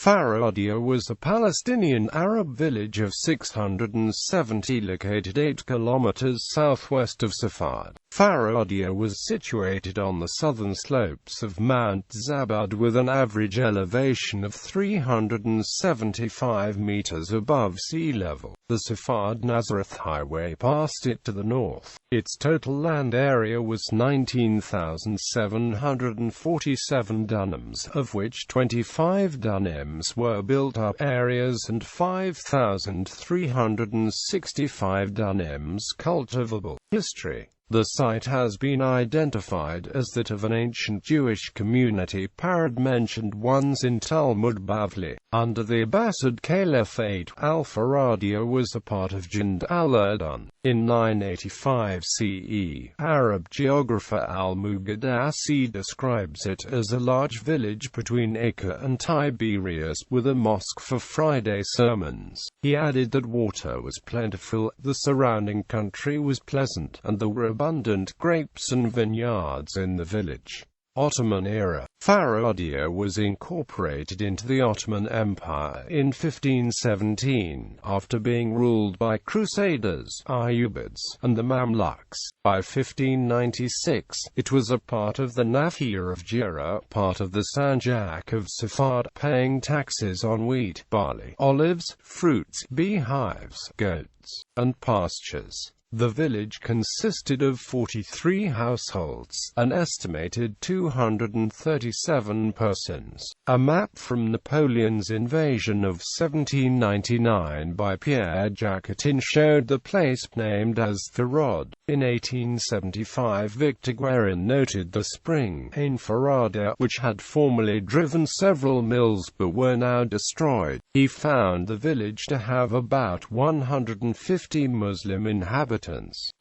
Safad-Farradiyya was a Palestinian Arab village of 670 located 8 kilometers southwest of Safad. Farradiyya was situated on the southern slopes of Mount Zabud with an average elevation of 375 meters above sea level. The Safad-Nazareth highway passed it to the north. Its total land area was 19,747 dunams, of which 25 dunams were built-up areas and 5,365 dunams cultivable. History. The site has been identified as that of an ancient Jewish community mentioned once in Talmud Bavli. Under the Abbasid Caliphate, Al-Farradiyya was a part of Jund al-Urdun. In 985 CE, Arab geographer Al-Muqaddasi describes it as a large village between Acre and Tiberias with a mosque for Friday sermons. He added that water was plentiful, the surrounding country was pleasant, and there were abundant grapes and vineyards in the village. Ottoman era. Farradiyya was incorporated into the Ottoman Empire in 1517, after being ruled by Crusaders, Ayyubids, and the Mamluks. By 1596, it was a part of the Nahiyya of Jira, part of the Sanjak of Safad, paying taxes on wheat, barley, olives, fruits, beehives, goats, and pastures. The village consisted of 43 households, an estimated 237 persons. A map from Napoleon's invasion of 1799 by Pierre Jacotin showed the place named as Farad. In 1875, Victor Guerin noted the spring in Farradiyya, which had formerly driven several mills but were now destroyed. He found the village to have about 150 Muslim inhabitants.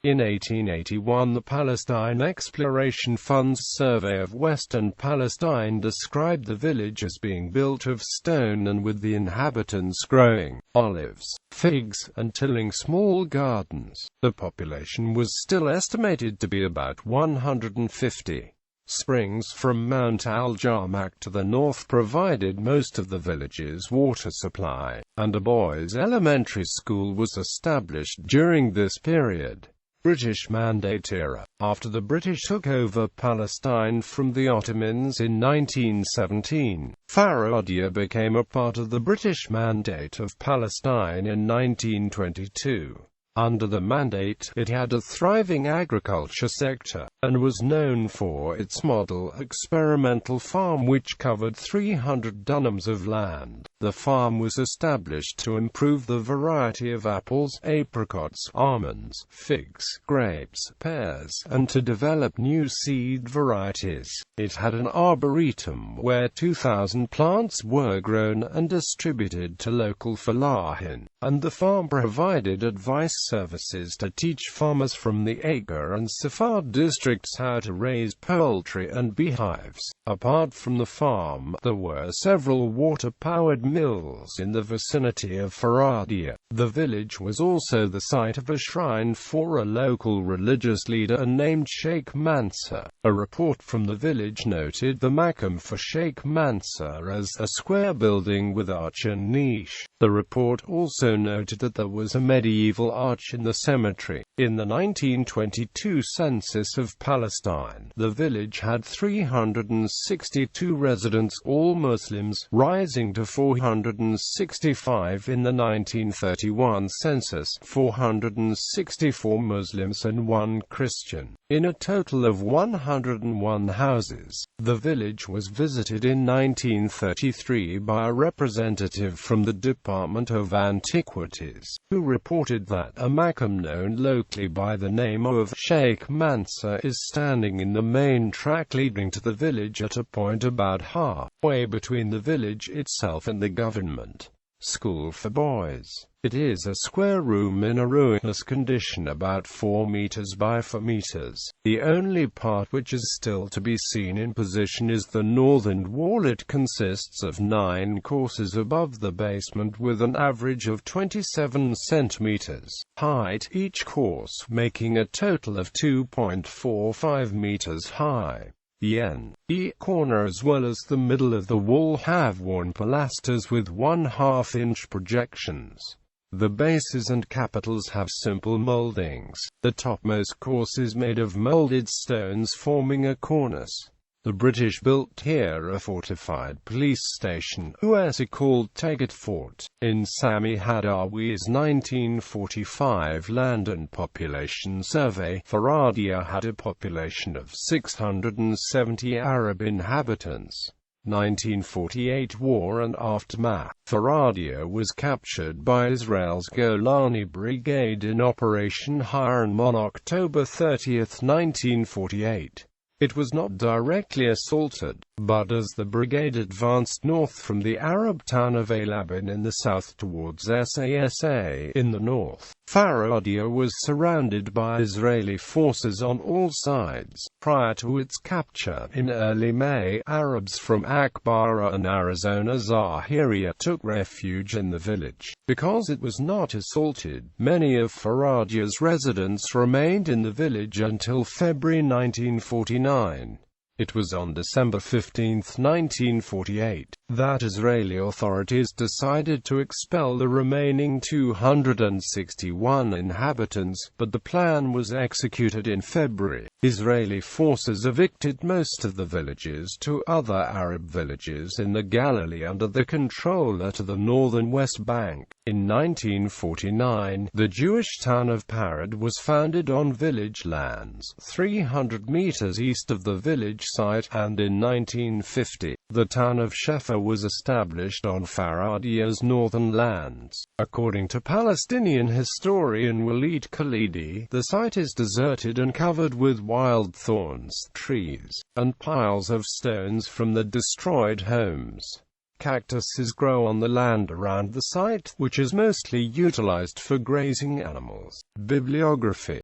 In 1881, the Palestine Exploration Fund's survey of Western Palestine described the village as being built of stone and with the inhabitants growing olives, figs, and tilling small gardens. The population was still estimated to be about 150. Springs from Mount Al-Jarmak to the north provided most of the village's water supply, and a boys' elementary school was established during this period. British Mandate era. After the British took over Palestine from the Ottomans in 1917, Farradiyya became a part of the British Mandate of Palestine in 1922. Under the Mandate, it had a thriving agriculture sector, and was known for its model experimental farm which covered 300 dunams of land. The farm was established to improve the variety of apples, apricots, almonds, figs, grapes, pears, and to develop new seed varieties. It had an arboretum where 2,000 plants were grown and distributed to local falahin, and the farm provided advice services to teach farmers from the Acre and Safad districts how to raise poultry and beehives. Apart from the farm, there were several water-powered mills in the vicinity of Farradiyya. The village was also the site of a shrine for a local religious leader named Sheikh Mansour. A report from the village noted the maqam for Sheikh Mansour as a square building with arch and niche. The report also noted that there was a medieval arch in the cemetery. In the 1922 census of Palestine, the village had 362 residents, all Muslims, rising to 465 in the 1931 census, 464 Muslims and 1 Christian. In a total of 101 houses. The village was visited in 1933 by a representative from the Department of Antiquities, who reported that a maqam known locally by the name of Sheikh Mansour is standing in the main track leading to the village at a point about halfway between the village itself and the government school for boys. It is a square room in a ruinous condition about 4 meters by 4 meters. The only part which is still to be seen in position is the northern wall. It consists of 9 courses above the basement with an average of 27 centimeters height, each course making a total of 2.45 meters high. The N.E. corner as well as the middle of the wall have worn pilasters with 1/2-inch projections. The bases and capitals have simple moldings. The topmost course is made of molded stones forming a cornice. The British built here a fortified police station, USA called Taggart Fort, in Sami Hadawi's 1945 Land and Population Survey. Farradiyya had a population of 670 Arab inhabitants. 1948 War and Aftermath. Farradiyya was captured by Israel's Golani Brigade in Operation Hiron on October 30, 1948. It was not directly assaulted, but as the brigade advanced north from the Arab town of Elabin in the south towards Sasa in the north, Farradiyya was surrounded by Israeli forces on all sides. Prior to its capture, in early May, Arabs from Akbara and Arizona Zahiria took refuge in the village. Because it was not assaulted, many of Farradiyya's residents remained in the village until February 1949. It was on December 15, 1948, that Israeli authorities decided to expel the remaining 261 inhabitants, but the plan was executed in February. Israeli forces evicted most of the villages to other Arab villages in the Galilee under the controller to the northern West Bank. In 1949, the Jewish town of Parad was founded on village lands, 300 meters east of the village site, and in 1950, the town of Shefa was established on Farradiyya's northern lands. According to Palestinian historian Walid Khalidi, the site is deserted and covered with wild thorns, trees, and piles of stones from the destroyed homes. Cactuses grow on the land around the site, which is mostly utilized for grazing animals. Bibliography